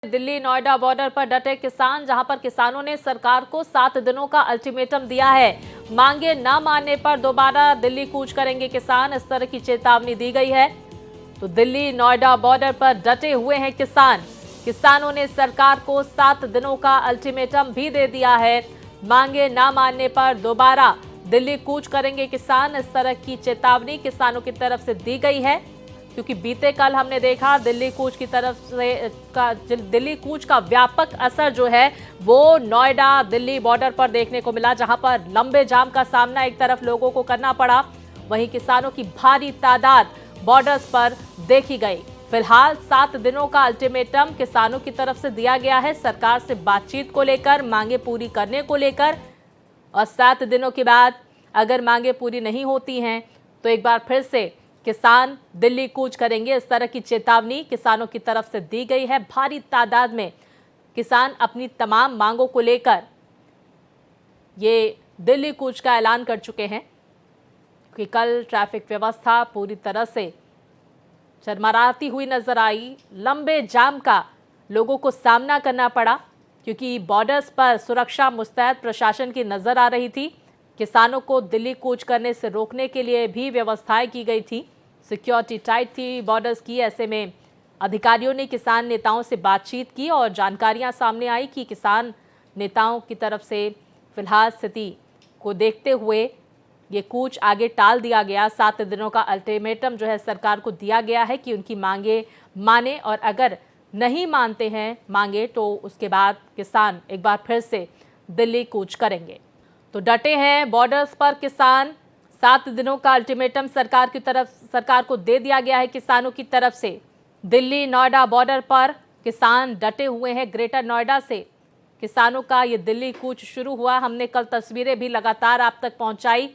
Delhi Noida border पर डटे किसान, जहां पर किसानों ने सरकार को 7 दिनों का अल्टीमेटम दिया है। मांगे न मानने पर दोबारा दिल्ली कूच करेंगे किसान, इस तरह की चेतावनी दी गई है। तो दिल्ली नोएडा बॉर्डर पर डटे हुए हैं किसान। किसानों ने सरकार को 7 दिनों का अल्टीमेटम भी दे दिया है। मांगे न मानने पर दोबारा दिल्ली कूच करेंगे किसान, इस तरह की चेतावनी किसानों की तरफ से दी गई है। क्योंकि बीते कल हमने देखा दिल्ली कूच की तरफ से दिल्ली कूच का व्यापक असर जो है वो नोएडा दिल्ली बॉर्डर पर देखने को मिला, जहां पर लंबे जाम का सामना एक तरफ लोगों को करना पड़ा, वहीं किसानों की भारी तादाद बॉर्डर्स पर देखी गई। फिलहाल 7 दिनों का अल्टीमेटम किसानों की तरफ से दिया गया है सरकार से बातचीत को लेकर, मांगे पूरी करने को लेकर। और 7 दिनों के बाद अगर मांगे पूरी नहीं होती हैं तो एक बार फिर से किसान दिल्ली कूच करेंगे, इस तरह की चेतावनी किसानों की तरफ से दी गई है। भारी तादाद में किसान अपनी तमाम मांगों को लेकर ये दिल्ली कूच का ऐलान कर चुके हैं कि कल ट्रैफिक व्यवस्था पूरी तरह से चरमराती हुई नजर आई। लंबे जाम का लोगों को सामना करना पड़ा क्योंकि बॉर्डर्स पर सुरक्षा मुस्तैद प्रशासन की नजर आ रही थी। किसानों को दिल्ली कूच करने से रोकने के लिए भी व्यवस्थाएं की गई थी। सिक्योरिटी टाइट थी बॉर्डर्स की। ऐसे में अधिकारियों ने किसान नेताओं से बातचीत की और जानकारियां सामने आई कि किसान नेताओं की तरफ से फिलहाल स्थिति को देखते हुए ये कूच आगे टाल दिया गया। 7 दिनों का अल्टीमेटम जो है सरकार को दिया गया है कि उनकी मांगे माने, और अगर नहीं मानते हैं मांगे तो उसके बाद किसान एक बार फिर से दिल्ली कूच करेंगे। तो डटे हैं बॉर्डर्स पर किसान। 7 दिनों का अल्टीमेटम सरकार को दे दिया गया है किसानों की तरफ से। दिल्ली नोएडा बॉर्डर पर किसान डटे हुए हैं। ग्रेटर नोएडा से किसानों का ये दिल्ली कूच शुरू हुआ। हमने कल तस्वीरें भी लगातार आप तक पहुंचाई,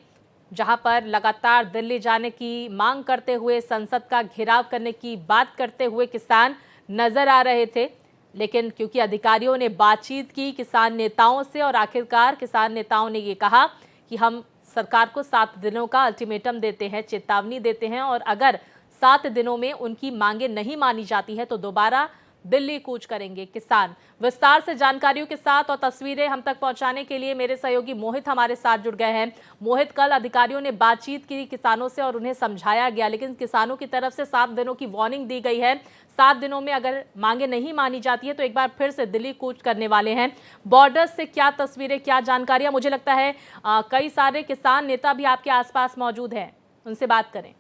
जहां पर लगातार दिल्ली जाने की मांग करते हुए, संसद का घेराव करने की बात करते हुए किसान नजर आ रहे थे। लेकिन क्योंकि अधिकारियों ने बातचीत की किसान नेताओं से और आखिरकार किसान नेताओं ने ये कहा कि हम सरकार को 7 दिनों का अल्टीमेटम देते हैं, चेतावनी देते हैं, और अगर 7 दिनों में उनकी मांगे नहीं मानी जाती है तो दोबारा दिल्ली कूच करेंगे किसान। विस्तार से जानकारियों के साथ और तस्वीरें हम तक पहुंचाने के लिए मेरे सहयोगी मोहित हमारे साथ जुड़ गए हैं। मोहित, कल अधिकारियों ने बातचीत की किसानों से और उन्हें समझाया गया, लेकिन किसानों की तरफ से 7 दिनों की वार्निंग दी गई है। 7 दिनों में अगर मांगे नहीं मानी जाती है तो एक बार फिर से दिल्ली कूच करने वाले हैं। बॉर्डर से क्या तस्वीरें, क्या जानकारियां? मुझे लगता है कई सारे किसान नेता भी आपके आसपास मौजूद हैं, उनसे बात करें।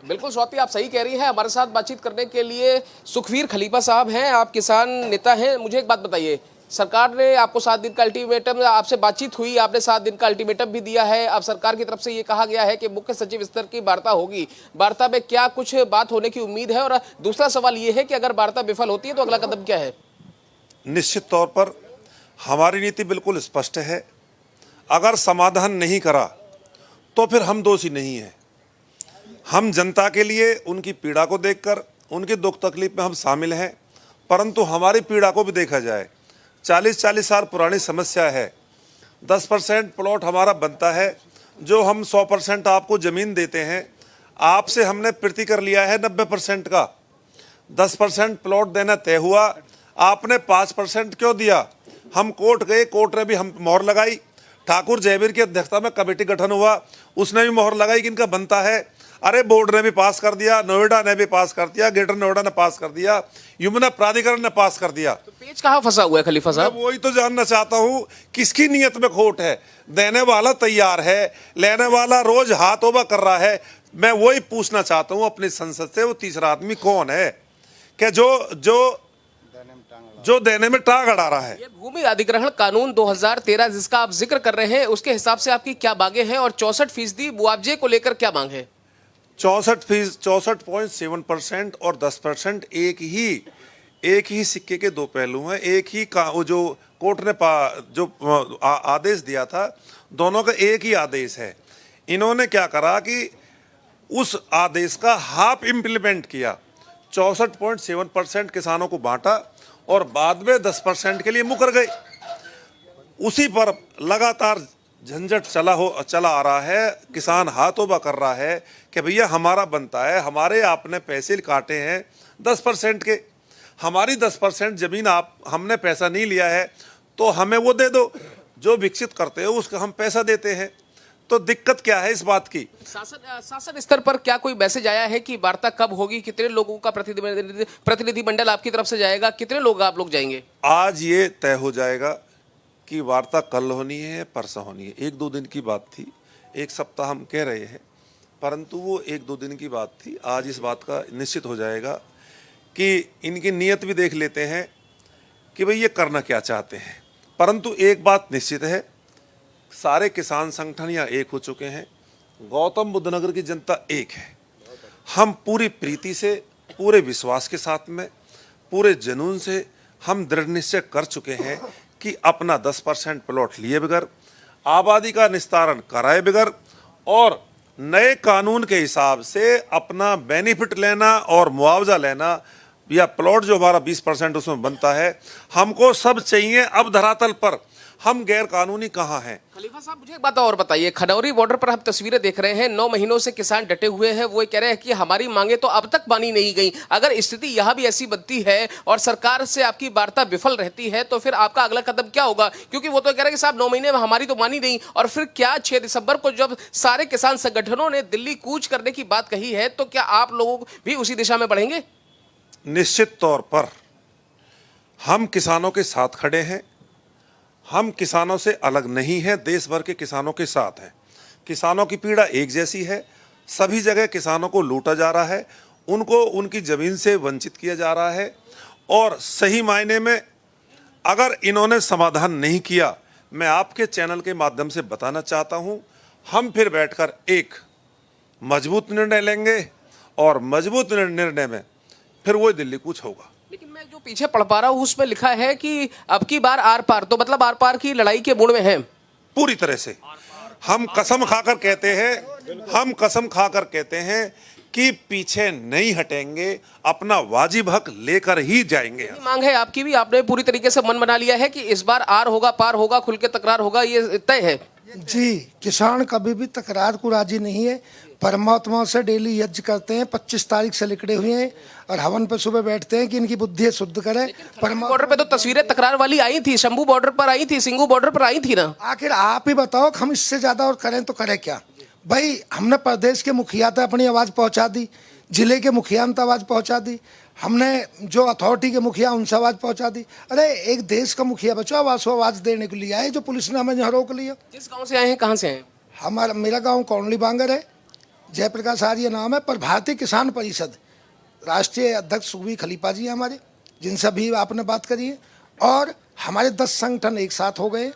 बिल्कुल स्वाति, आप सही कह रही हैं। हमारे साथ बातचीत करने के लिए सुखवीर खलीफा साहब हैं, आप किसान नेता हैं। मुझे एक बात बताइए, सरकार ने आपको 7 दिन का अल्टीमेटम, आपसे बातचीत हुई, आपने 7 दिन का अल्टीमेटम भी दिया है। अब सरकार की तरफ से ये कहा गया है कि मुख्य सचिव स्तर की वार्ता होगी। वार्ता में क्या कुछ बात होने की उम्मीद है? और दूसरा सवाल ये है कि अगर वार्ता विफल होती है तो अगला कदम क्या है? निश्चित तौर पर हमारी नीति बिल्कुल स्पष्ट है। अगर समाधान नहीं करा तो फिर हम दोषी नहीं हैं। हम जनता के लिए उनकी पीड़ा को देखकर, उनकी दुख तकलीफ में हम शामिल हैं, परंतु हमारी पीड़ा को भी देखा जाए। 40-40 साल पुरानी समस्या है। 10% प्लॉट हमारा बनता है, जो हम 100% आपको ज़मीन देते हैं। आपसे हमने प्रति कर लिया है 90% का। 10% प्लॉट देना तय हुआ, आपने 5% क्यों दिया? हम कोर्ट गए, कोर्ट ने भी हम मोहर लगाई। ठाकुर जयवीर की अध्यक्षता में कमेटी गठन हुआ, उसने भी मोहर लगाई कि इनका बनता है। अरे बोर्ड ने भी पास कर दिया, नोएडा ने भी पास कर दिया, ग्रेटर नोएडा ने पास कर दिया, यमुना प्राधिकरण ने पास कर दिया। तो पेच कहाँ फंसा हुआ है खलीफा साहब? मैं वही तो जानना चाहता हूँ, किसकी नीयत में खोट है? देने वाला तैयार है, लेने वाला रोज हाथ ओबा कर रहा है। मैं वही पूछना चाहता हूँ अपनी संसद से, वो तीसरा आदमी कौन है कि जो देने में टांग अड़ा रहा है? ये भूमि अधिग्रहण कानून 2013 जिसका आप जिक्र कर रहे हैं, उसके हिसाब से आपकी क्या मांगे हैं? और 64% मुआवजे को लेकर क्या मांग है? 64.7% और 10% एक ही सिक्के के दो पहलू हैं। एक ही का वो जो कोर्ट ने आदेश दिया था, दोनों का एक ही आदेश है। इन्होंने क्या करा कि उस आदेश का हाफ इम्प्लीमेंट किया। 64.7% किसानों को बांटा और बाद में 10% के लिए मुकर गए। उसी पर लगातार झंझट चला आ रहा है। किसान हाथों कर रहा है कि भैया हमारा बनता है, हमारे आपने पैसे काटे हैं 10% के, हमारी 10% जमीन हमने पैसा नहीं लिया है तो हमें वो दे दो, जो विकसित करते हो उसका हम पैसा देते हैं। तो दिक्कत क्या है इस बात की? शासन स्तर पर क्या कोई मैसेज आया है कि वार्ता कब होगी? कितने लोगों का प्रतिनिधिमंडल आपकी तरफ से जाएगा? कितने लोग आप लोग जाएंगे? आज ये तय हो जाएगा कि वार्ता कल होनी है, परसों होनी है। 1-2 दिन की बात थी, 1 सप्ताह हम कह रहे हैं, परंतु वो 1-2 दिन की बात थी। आज इस बात का निश्चित हो जाएगा कि इनकी नीयत भी देख लेते हैं कि भाई ये करना क्या चाहते हैं। परंतु एक बात निश्चित है, सारे किसान संगठन यहाँ एक हो चुके हैं, गौतम बुद्ध नगर की जनता एक है। हम पूरी प्रीति से, पूरे विश्वास के साथ में, पूरे जुनून से हम दृढ़ निश्चय कर चुके हैं कि अपना 10% प्लॉट लिए बगैर, आबादी का निस्तारण कराए बगैर और नए कानून के हिसाब से अपना बेनिफिट लेना और मुआवजा लेना, या प्लॉट जो हमारा 20% उसमें बनता है, हमको सब चाहिए। अब धरातल पर हम गैर कानूनी कहाँ हैं? खलीफा साहब, मुझे एक बात और बताइए। खनौरी बॉर्डर पर हम तस्वीरें देख रहे हैं, 9 महीनों से किसान डटे हुए हैं। वो कह रहे हैं कि हमारी मांगे तो अब तक मानी नहीं गई। अगर स्थिति यहाँ भी ऐसी बनती है और सरकार से आपकी वार्ता विफल रहती है तो फिर आपका अगला कदम क्या होगा? क्योंकि वो तो कह रहे हैं कि साहब 9 महीने में हमारी तो मानी नहीं, और फिर क्या 6 दिसंबर को जब सारे किसान संगठनों ने दिल्ली कूच करने की बात कही है तो क्या आप लोग भी उसी दिशा में बढ़ेंगे? निश्चित तौर पर हम किसानों के साथ खड़े हैं। हम किसानों से अलग नहीं हैं, देश भर के किसानों के साथ हैं। किसानों की पीड़ा एक जैसी है। सभी जगह किसानों को लूटा जा रहा है, उनको उनकी ज़मीन से वंचित किया जा रहा है। और सही मायने में अगर इन्होंने समाधान नहीं किया, मैं आपके चैनल के माध्यम से बताना चाहता हूं, हम फिर बैठकर एक मजबूत निर्णय लेंगे और मजबूत निर्णय में फिर वो दिल्ली कूच होगा। लेकिन मैं जो पीछे पढ़ पा रहा हूँ उसमें लिखा है कि अब की बार आर पार, तो मतलब आर पार की लड़ाई के मूड में है पूरी तरह से। हम कसम खाकर कहते हैं कि पीछे नहीं हटेंगे, अपना वाजिब हक लेकर ही जाएंगे। मांग है आपकी भी, आपने पूरी तरीके से मन बना लिया है कि इस बार आर होगा, पार होगा, खुल के तकरार होगा, ये तय है? जी, किसान कभी भी तकरार को राजी नहीं है। परमात्मा से डेली यज्ञ करते हैं, 25 तारीख से लिखड़े हुए हैं और हवन पर सुबह बैठते हैं कि इनकी बुद्धि शुद्ध करें। बॉर्डर पे तो तस्वीरें तकरार वाली आई थी, शंभू बॉर्डर पर आई थी, सिंगू बॉर्डर पर आई थी ना। आखिर आप ही बताओ कि हम इससे ज्यादा और करें तो करें क्या? भाई, हमने प्रदेश के मुखिया तक अपनी आवाज पहुंचा दी, जिले के मुखिया तक आवाज पहुंचा दी, हमने जो अथॉरिटी के मुखिया उनसे आवाज पहुंचा दी। अरे एक देश का मुखिया बच्चों आवाज देने के लिए आए, जो पुलिस ने हमें यहाँ रोक लिया। किस गाँव से आए हैं, कहाँ से आए? मेरा गाँव कौंडली बांगर है, जयप्रकाश आर्य नाम है। पर भारतीय किसान परिषद राष्ट्रीय अध्यक्ष सुखबीर खलीफा जी हैं हमारे, जिनसे भी आपने बात करी है। और हमारे 10 संगठन एक साथ हो गए।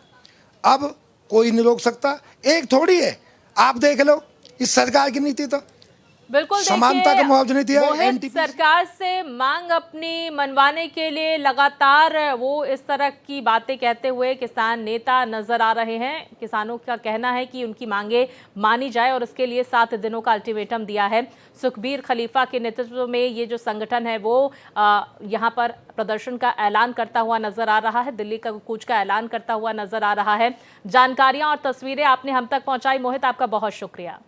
अब कोई नहीं रोक सकता। एक थोड़ी है, आप देख लो इस सरकार की नीति तो बिल्कुल समानता का मुआवजा नहीं दिया। मोहित, सरकार से मांग अपनी मनवाने के लिए लगातार वो इस तरह की बातें कहते हुए किसान नेता नजर आ रहे हैं। किसानों का कहना है कि उनकी मांगे मानी जाए और उसके लिए 7 दिनों का अल्टीमेटम दिया है। सुखबीर खलीफा के नेतृत्व में ये जो संगठन है वो यहाँ पर प्रदर्शन का ऐलान करता हुआ नजर आ रहा है, दिल्ली का कूच का ऐलान करता हुआ नजर आ रहा है। जानकारियां और तस्वीरें आपने हम तक पहुंचाई मोहित, आपका बहुत शुक्रिया।